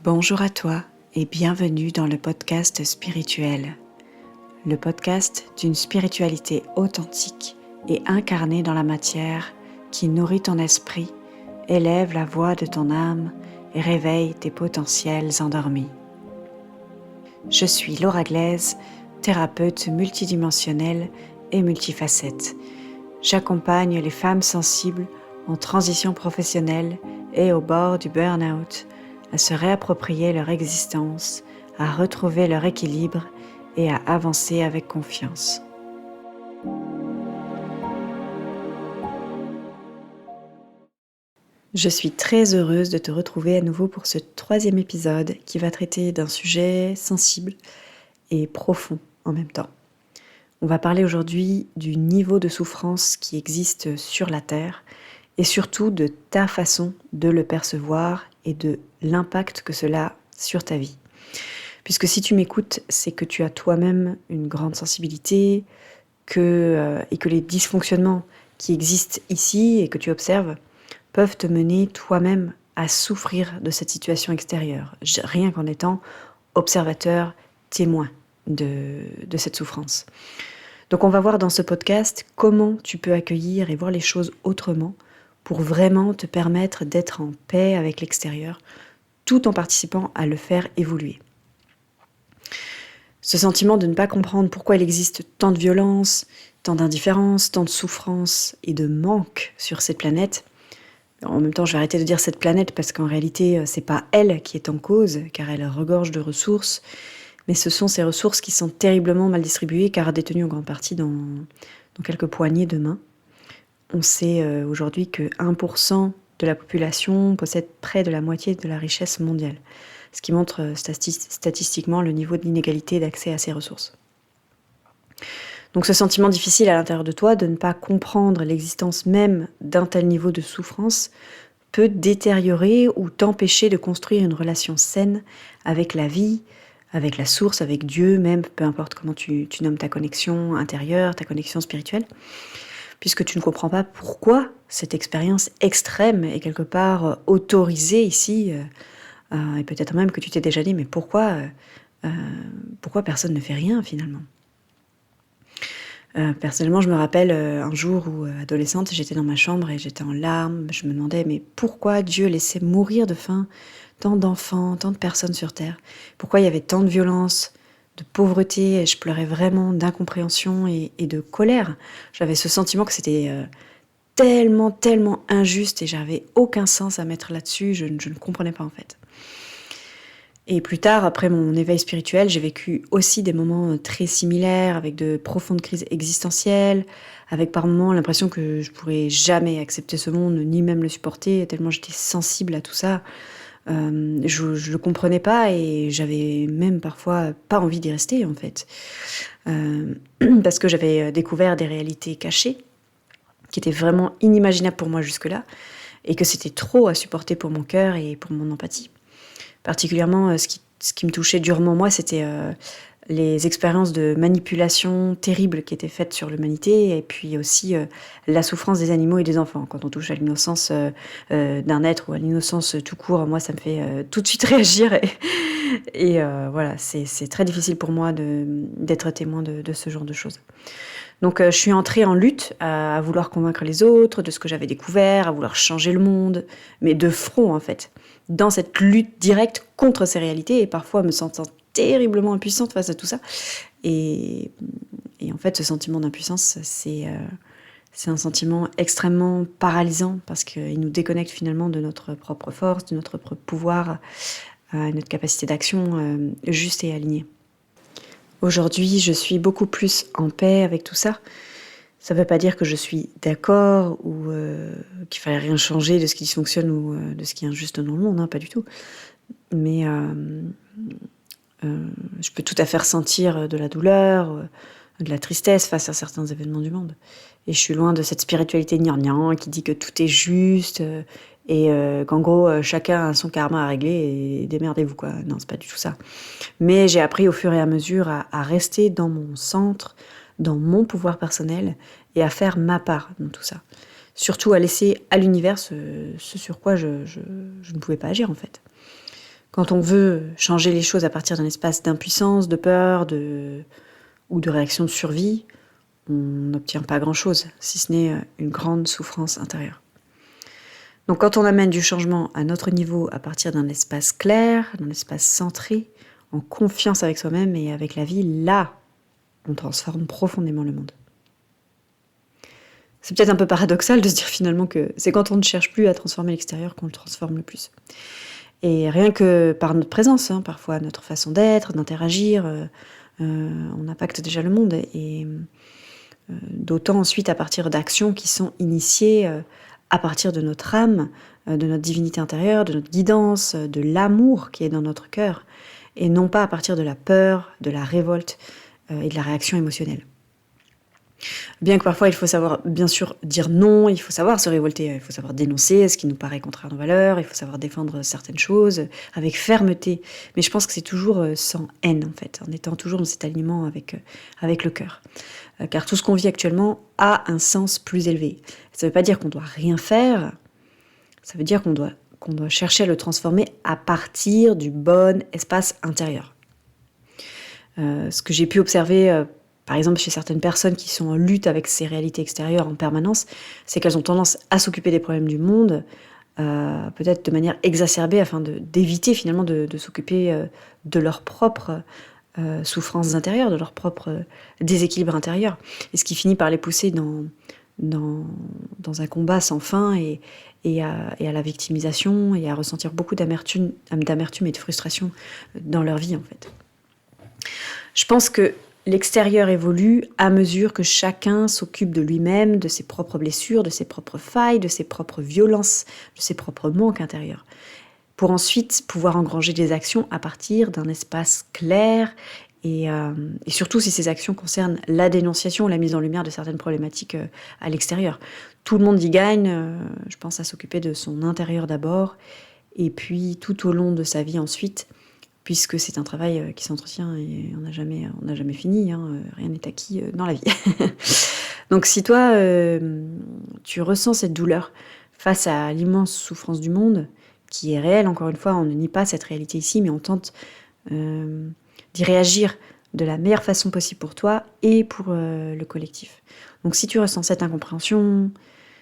Bonjour à toi et bienvenue dans le podcast spirituel, le podcast d'une spiritualité authentique et incarnée dans la matière qui nourrit ton esprit, élève la voix de ton âme et réveille tes potentiels endormis. Je suis Laura Glaise, thérapeute multidimensionnelle et multifacette. J'accompagne les femmes sensibles en transition professionnelle et au bord du burn-out à se réapproprier leur existence, à retrouver leur équilibre et à avancer avec confiance. Je suis très heureuse de te retrouver à nouveau pour ce 3e épisode qui va traiter d'un sujet sensible et profond en même temps. On va parler aujourd'hui du niveau de souffrance qui existe sur la Terre et surtout de ta façon de le percevoir et de l'impact que cela a sur ta vie. Puisque si tu m'écoutes, c'est que tu as toi-même une grande sensibilité et que les dysfonctionnements qui existent ici et que tu observes peuvent te mener toi-même à souffrir de cette situation extérieure, rien qu'en étant observateur, témoin de cette souffrance. Donc on va voir dans ce podcast comment tu peux accueillir et voir les choses autrement pour vraiment te permettre d'être en paix avec l'extérieur, tout en participant à le faire évoluer. Ce sentiment de ne pas comprendre pourquoi il existe tant de violence, tant d'indifférence, tant de souffrance et de manque sur cette planète. En même temps, je vais arrêter de dire cette planète parce qu'en réalité, c'est pas elle qui est en cause, car elle regorge de ressources, mais ce sont ces ressources qui sont terriblement mal distribuées, car détenues en grande partie dans quelques poignées de mains. On sait aujourd'hui que 1% de la population possède près de la moitié de la richesse mondiale, ce qui montre statistiquement le niveau d'inégalité d'accès à ces ressources. Donc ce sentiment difficile à l'intérieur de toi de ne pas comprendre l'existence même d'un tel niveau de souffrance peut détériorer ou t'empêcher de construire une relation saine avec la vie, avec la source, avec Dieu même, peu importe comment tu nommes ta connexion intérieure, ta connexion spirituelle, puisque tu ne comprends pas pourquoi cette expérience extrême est quelque part autorisée ici, et peut-être même que tu t'es déjà dit, mais pourquoi personne ne fait rien finalement ? Personnellement, je me rappelle un jour où, adolescente, j'étais dans ma chambre et j'étais en larmes. Je me demandais, mais pourquoi Dieu laissait mourir de faim tant d'enfants, tant de personnes sur Terre ? Pourquoi il y avait tant de violence, de pauvreté ? Et je pleurais vraiment d'incompréhension et de colère. J'avais ce sentiment que c'était tellement injuste et j'avais aucun sens à mettre là-dessus. Je ne comprenais pas en fait. Et plus tard, après mon éveil spirituel, j'ai vécu aussi des moments très similaires, avec de profondes crises existentielles, avec par moments l'impression que je pourrais jamais accepter ce monde, ni même le supporter, tellement j'étais sensible à tout ça. Je le comprenais pas et j'avais même parfois pas envie d'y rester en fait. Parce que j'avais découvert des réalités cachées, qui étaient vraiment inimaginables pour moi jusque-là, et que c'était trop à supporter pour mon cœur et pour mon empathie. Particulièrement, ce qui me touchait durement moi, c'était les expériences de manipulation terribles qui étaient faites sur l'humanité et puis aussi la souffrance des animaux et des enfants. Quand on touche à l'innocence d'un être ou à l'innocence tout court, moi, ça me fait tout de suite réagir. Et voilà, c'est très difficile pour moi d'être témoin de ce genre de choses. Donc je suis entrée en lutte à vouloir convaincre les autres de ce que j'avais découvert, à vouloir changer le monde, mais de front en fait, dans cette lutte directe contre ces réalités et parfois me sentant terriblement impuissante face à tout ça. Et en fait, ce sentiment d'impuissance, c'est un sentiment extrêmement paralysant parce qu'il nous déconnecte finalement de notre propre force, de notre propre pouvoir, notre capacité d'action juste et alignée. Aujourd'hui, je suis beaucoup plus en paix avec tout ça. Ça ne veut pas dire que je suis d'accord ou qu'il fallait rien changer de ce qui dysfonctionne ou de ce qui est injuste dans le monde, hein, pas du tout. Mais je peux tout à fait ressentir de la douleur, de la tristesse face à certains événements du monde. Et je suis loin de cette spiritualité gnangnan qui dit que tout est juste et qu'en gros, chacun a son karma à régler et démerdez-vous, quoi. Non, c'est pas du tout ça. Mais j'ai appris au fur et à mesure à rester dans mon centre, dans mon pouvoir personnel et à faire ma part dans tout ça. Surtout à laisser à l'univers ce sur quoi je ne pouvais pas agir en fait. Quand on veut changer les choses à partir d'un espace d'impuissance, de peur, ou de réaction de survie, on n'obtient pas grand-chose, si ce n'est une grande souffrance intérieure. Donc quand on amène du changement à notre niveau à partir d'un espace clair, d'un espace centré, en confiance avec soi-même et avec la vie, là, on transforme profondément le monde. C'est peut-être un peu paradoxal de se dire finalement que c'est quand on ne cherche plus à transformer l'extérieur qu'on le transforme le plus. Et rien que par notre présence, parfois notre façon d'être, d'interagir, on impacte déjà le monde. Et d'autant ensuite à partir d'actions qui sont initiées à partir de notre âme, de notre divinité intérieure, de notre guidance, de l'amour qui est dans notre cœur, et non pas à partir de la peur, de la révolte et de la réaction émotionnelle. Bien que parfois il faut savoir bien sûr dire non, il faut savoir se révolter, il faut savoir dénoncer ce qui nous paraît contraire à nos valeurs, il faut savoir défendre certaines choses avec fermeté, mais je pense que c'est toujours sans haine en fait, en étant toujours dans cet alignement avec le cœur. Car tout ce qu'on vit actuellement a un sens plus élevé. Ça ne veut pas dire qu'on doit rien faire, ça veut dire qu'on doit chercher à le transformer à partir du bon espace intérieur. Ce que j'ai pu observer par exemple chez certaines personnes qui sont en lutte avec ces réalités extérieures en permanence, c'est qu'elles ont tendance à s'occuper des problèmes du monde, peut-être de manière exacerbée, afin d'éviter finalement de s'occuper de leurs propres souffrances intérieures, de leur propre déséquilibre intérieur. Et ce qui finit par les pousser dans un combat sans fin et à la victimisation et à ressentir beaucoup d'amertume et de frustration dans leur vie en fait. Je pense que l'extérieur évolue à mesure que chacun s'occupe de lui-même, de ses propres blessures, de ses propres failles, de ses propres violences, de ses propres manques intérieurs, pour ensuite pouvoir engranger des actions à partir d'un espace clair et surtout si ces actions concernent la dénonciation ou la mise en lumière de certaines problématiques à l'extérieur. Tout le monde y gagne, je pense à s'occuper de son intérieur d'abord et puis tout au long de sa vie ensuite, puisque c'est un travail qui s'entretient et on n'a jamais fini, rien n'est acquis dans la vie. Donc si toi, tu ressens cette douleur face à l'immense souffrance du monde, qui est réelle, encore une fois, on ne nie pas cette réalité ici, mais on tente d'y réagir de la meilleure façon possible pour toi et pour le collectif. Donc si tu ressens cette incompréhension,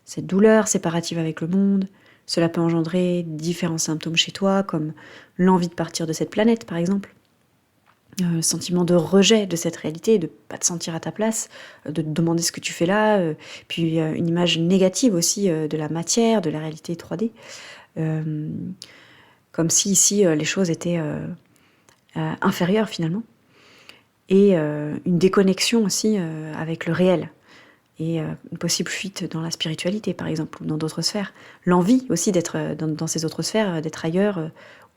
cette douleur séparative avec le monde, cela peut engendrer différents symptômes chez toi, comme l'envie de partir de cette planète, par exemple, le sentiment de rejet de cette réalité, de ne pas te sentir à ta place, de te demander ce que tu fais là, puis une image négative aussi de la matière, de la réalité 3D, comme si ici les choses étaient inférieures finalement, et une déconnexion aussi avec le réel. Et une possible fuite dans la spiritualité, par exemple, ou dans d'autres sphères. L'envie aussi d'être dans ces autres sphères, d'être ailleurs,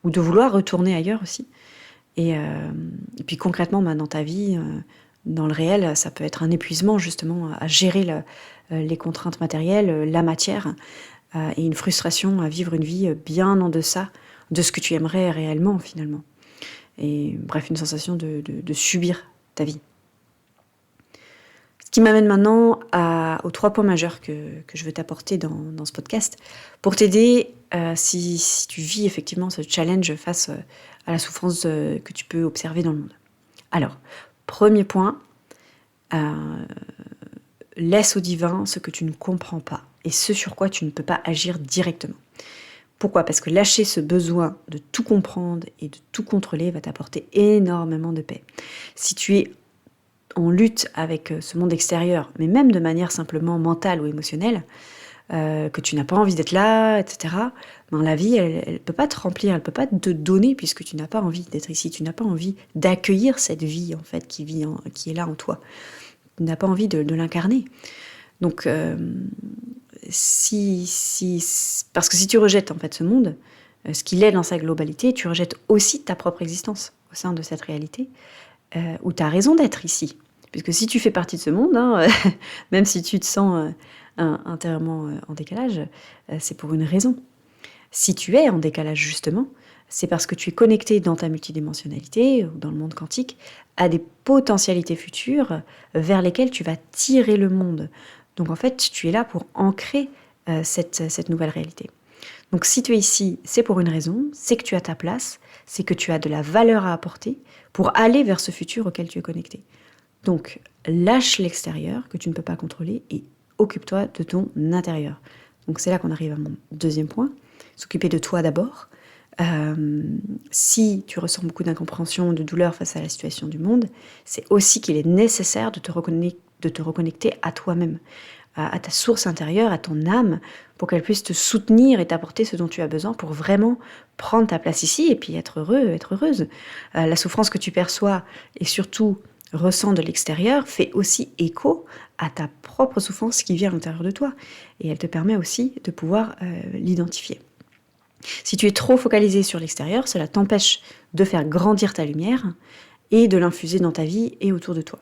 ou de vouloir retourner ailleurs aussi. Et puis concrètement, dans ta vie, dans le réel, ça peut être un épuisement justement à gérer les contraintes matérielles, la matière, et une frustration à vivre une vie bien en deçà de ce que tu aimerais réellement finalement. Et bref, une sensation de subir ta vie. Ce qui m'amène maintenant aux 3 points majeurs que je veux t'apporter dans ce podcast pour t'aider si tu vis effectivement ce challenge face à la souffrance que tu peux observer dans le monde. Alors, premier point, laisse au divin ce que tu ne comprends pas et ce sur quoi tu ne peux pas agir directement. Pourquoi ? Parce que lâcher ce besoin de tout comprendre et de tout contrôler va t'apporter énormément de paix. Si tu es en lutte avec ce monde extérieur, mais même de manière simplement mentale ou émotionnelle, que tu n'as pas envie d'être là, etc., dans la vie, elle ne peut pas te remplir, elle ne peut pas te donner puisque tu n'as pas envie d'être ici, tu n'as pas envie d'accueillir cette vie en fait qui est là en toi. Tu n'as pas envie de l'incarner. Donc, parce que si tu rejettes en fait ce monde, ce qu'il est dans sa globalité, tu rejettes aussi ta propre existence au sein de cette réalité, où tu as raison d'être ici. Puisque si tu fais partie de ce monde, même si tu te sens intérieurement en décalage, c'est pour une raison. Si tu es en décalage justement, c'est parce que tu es connecté dans ta multidimensionnalité, ou dans le monde quantique, à des potentialités futures vers lesquelles tu vas tirer le monde. Donc en fait, tu es là pour ancrer cette nouvelle réalité. Donc si tu es ici, c'est pour une raison, c'est que tu as ta place, c'est que tu as de la valeur à apporter pour aller vers ce futur auquel tu es connecté. Donc lâche l'extérieur que tu ne peux pas contrôler et occupe-toi de ton intérieur. Donc c'est là qu'on arrive à mon deuxième point, s'occuper de toi d'abord. Si tu ressens beaucoup d'incompréhension, de douleur face à la situation du monde, c'est aussi qu'il est nécessaire de te reconnecter à toi-même, à ta source intérieure, à ton âme, pour qu'elle puisse te soutenir et t'apporter ce dont tu as besoin pour vraiment prendre ta place ici et puis être heureux, être heureuse. La souffrance que tu perçois et surtout ressens de l'extérieur fait aussi écho à ta propre souffrance qui vient à l'intérieur de toi. Et elle te permet aussi de pouvoir l'identifier. Si tu es trop focalisé sur l'extérieur, cela t'empêche de faire grandir ta lumière et de l'infuser dans ta vie et autour de toi.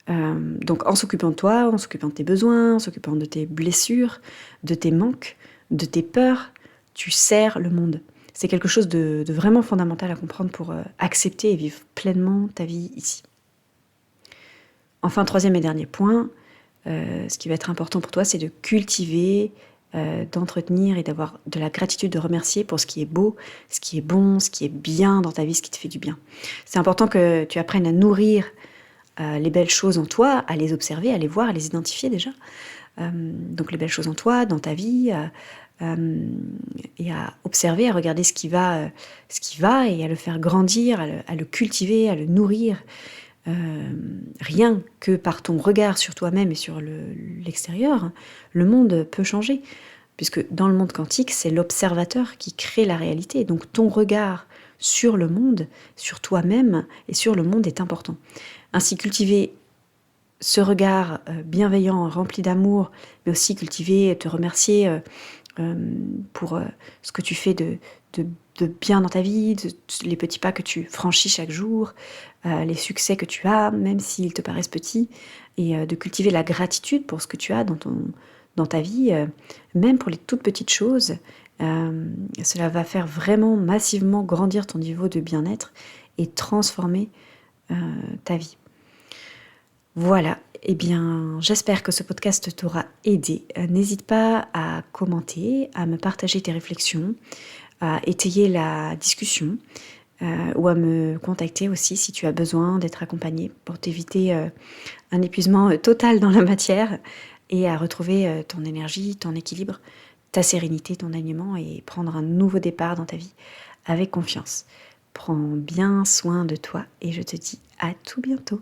Donc en s'occupant de toi, en s'occupant de tes besoins, en s'occupant de tes blessures, de tes manques, de tes peurs, tu sers le monde. C'est quelque chose de vraiment fondamental à comprendre pour accepter et vivre pleinement ta vie ici. Enfin, troisième et dernier point, ce qui va être important pour toi, c'est de cultiver, d'entretenir et d'avoir de la gratitude, de remercier pour ce qui est beau, ce qui est bon, ce qui est bien dans ta vie, ce qui te fait du bien. C'est important que tu apprennes à nourrir les belles choses en toi, à les observer, à les voir, à les identifier déjà. Donc les belles choses en toi, dans ta vie, et à observer, à regarder ce qui va et à le faire grandir, à le cultiver, à le nourrir. Rien que par ton regard sur toi-même et sur l'extérieur, le monde peut changer. Puisque dans le monde quantique, c'est l'observateur qui crée la réalité. Donc ton regard sur le monde, sur toi-même et sur le monde est important. Ainsi, cultiver ce regard bienveillant, rempli d'amour, mais aussi cultiver, te remercier pour ce que tu fais de bien dans ta vie, les petits pas que tu franchis chaque jour, les succès que tu as, même s'ils te paraissent petits, et de cultiver la gratitude pour ce que tu as dans ta vie, même pour les toutes petites choses. Cela va faire vraiment massivement grandir ton niveau de bien-être et transformer ta vie. Voilà, eh bien, j'espère que ce podcast t'aura aidé. N'hésite pas à commenter, à me partager tes réflexions, à étayer la discussion ou à me contacter aussi si tu as besoin d'être accompagné pour t'éviter un épuisement total dans la matière et à retrouver ton énergie, ton équilibre, ta sérénité, ton alignement et prendre un nouveau départ dans ta vie avec confiance. Prends bien soin de toi et je te dis à tout bientôt.